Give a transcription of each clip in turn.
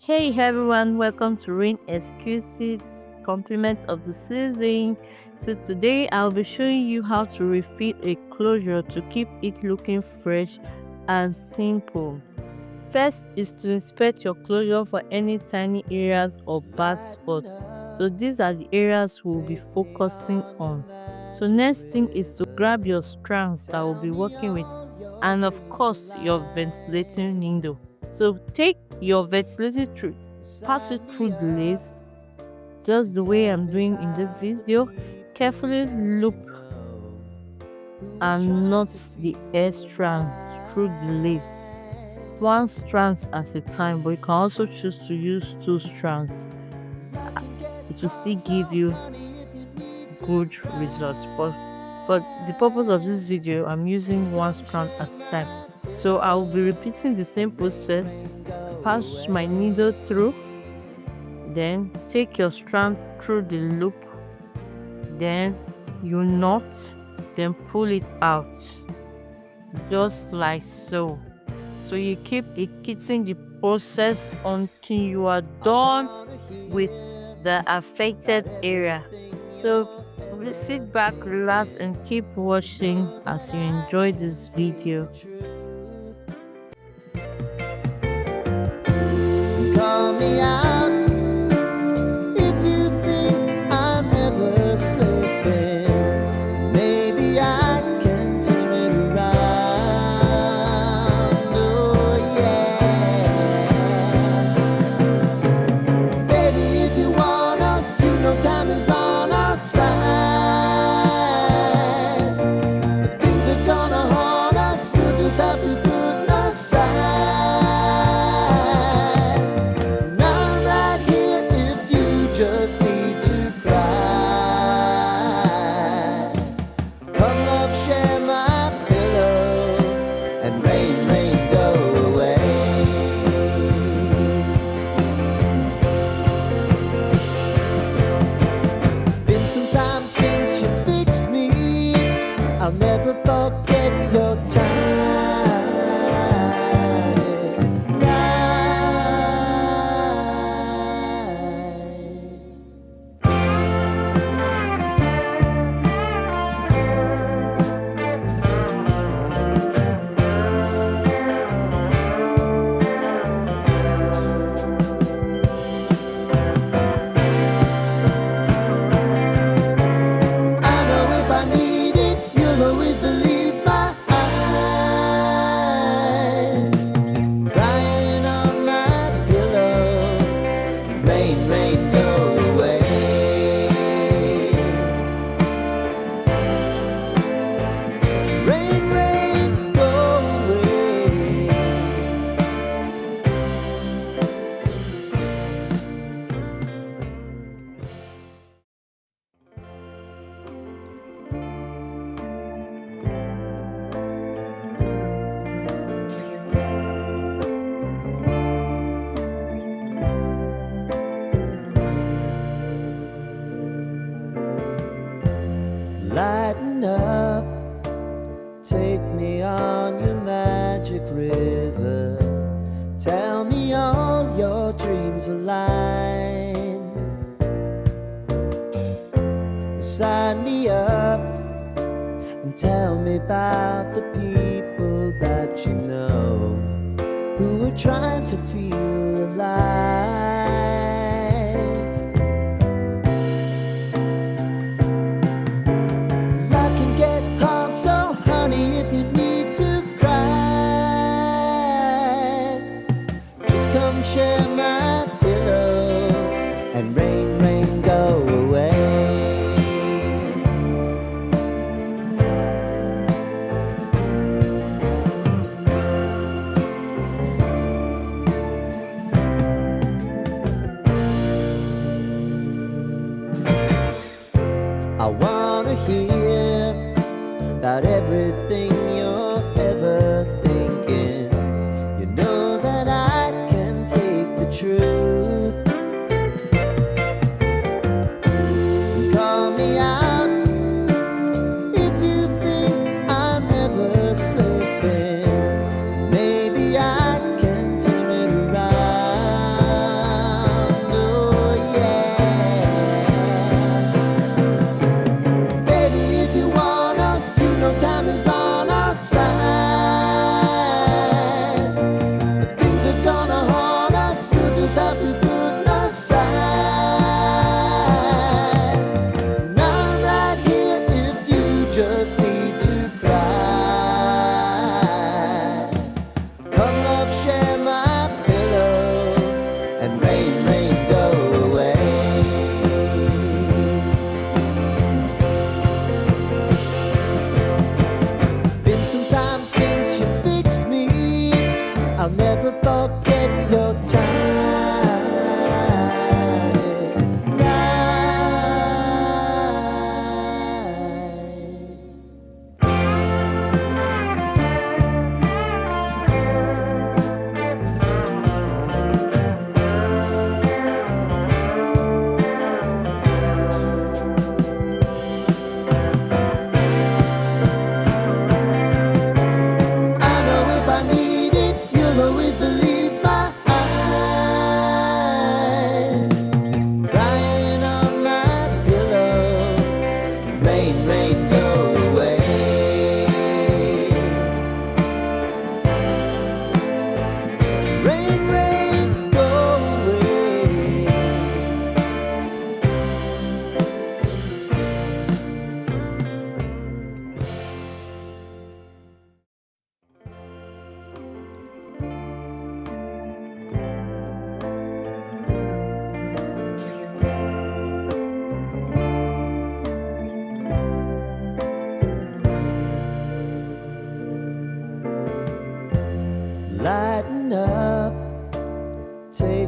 Hey everyone, welcome to Rain Exquisite Compliments of the Season. So today I'll be showing you how to refill a closure to keep it looking fresh and simple. First is to inspect your closure for any tiny areas or bad spots. So these are the areas we'll be focusing on. So next thing is to grab your strands that we'll be working with, and of course your ventilating needle. So take your ventilating through, pass it through the lace just the way I'm doing in this video. Carefully loop and knot the hair strand through the lace, one strand at a time, but you can also choose to use two strands. It will still give you good results, but for the purpose of this video I'm using one strand at a time. So I will be repeating the same process. Pass my needle through, then take your strand through the loop, then you knot, then pull it out just like so. So you keep repeating the process until you are done with the affected area. So please sit back, relax, and keep watching as you enjoy this video. Call me out if you think I'm never slipping. Maybe I can turn it around. Oh yeah. Baby, if you want us, you know time is on our side. But things are gonna haunt us, we'll just have to put aside. Just need to cry. Come, love, share my pillow, and rain, rain, go away. Been some time since you fixed me. I'll never forget your time. Lighten up, take me on your magic river. Tell me all your dreams align. Sign me up and tell me about the people that you know who are trying to feel alive. Life can get hard, so honey, if you need to cry, just come share my pillow, and rain, rain, go away. I wanna hear about everything you're ever thinking. You know that I can take the truth. Call me out if you think I'm never slipping. Maybe I can turn it around.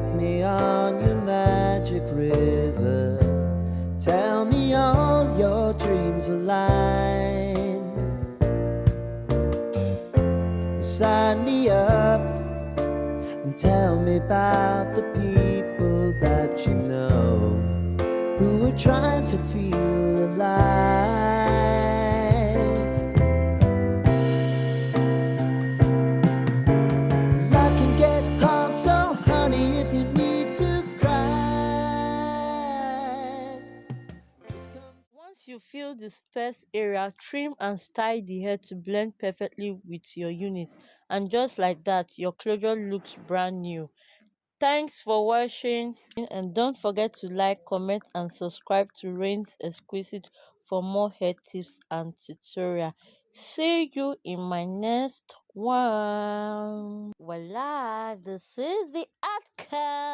Take me on your magic river. Tell me all your dreams align. Sign me up and tell me about the people that you know who are trying to feel alive. Life can get hard, so honey, if you need to cry, just come. Once you fill the space area, trim and style the hair to blend perfectly with your unit. And just like that, your closure looks brand new. Thanks for watching, and don't forget to like, comment and subscribe to Rain's Exquisite for more hair tips and tutorial. See you in my next one. Voila, this is the outcome.